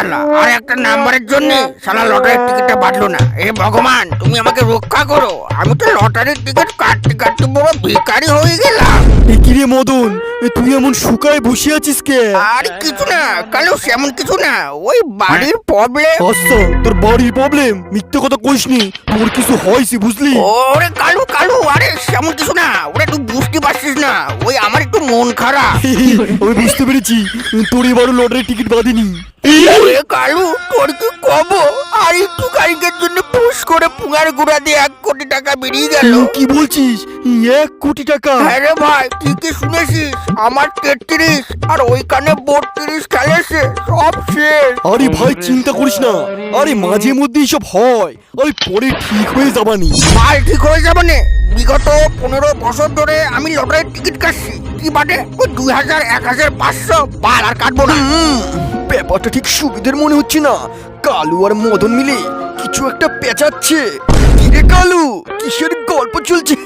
শালা আর একটা নাম্বারের জন্য শালা লটারির টিকিটটা বাঁধলো না। এ ভগবান, তুমি আমাকে রক্ষা করো, আমি তো লটারির টিকিট কাটতে কাটতে বড় ভিখারি হয়ে গেলাম। কিরে মদন, তুই এমন শুকায় বসে আছিস কে? আর কিছু না কালু, সেমন কিছু না, ওই বাড়ির প্রবলেম। আচ্ছা, তোর বাড়ির প্রবলেম? মিথ্যে কথা কইসনি, তোর কিছু হয়েছে বুঝলি? ওরে কালু কালু, আরে সেমন কিছু না, ওরে তুই বুঝতে পারছিস না, ওই আমার একটু মন খারাপ। আমি বুঝতে পেরেছি, তোর এবারও লটারির টিকিট বাঁধিনি। ওরে কালু, তোর কি কব, আর একটু কারিকের জন্য পুশ করে পুঙার গুড়া দিয়ে 1 কোটি টাকা বেরিয়ে গেল। কি বলছিস? 1 কোটি টাকা? হ্যাঁ রে ভাই, ঠিকই শুনেছিস, আমার 33 আর ওইখানে 32 খেলেছে, সব শেষ। আরে ভাই চিন্তা করিস না, আরে মাঝে মধ্যে এসব হয়, আরে পরে ঠিক হয়ে যাবানি। মাল ঠিক হয়ে যাবে না। বিগত 15 বছর ধরে আমি লটারির টিকিট কাটছি, কি বাদে ওই 2000 1500 বাল আর কাটবো না। ব্যাপারটা ঠিক সুবিধের মনে হচ্ছে না। কালু আর মদন মিলে কিছু একটা পেঁচাচ্ছে। কিরে কালু, কিসের গল্প চলছে?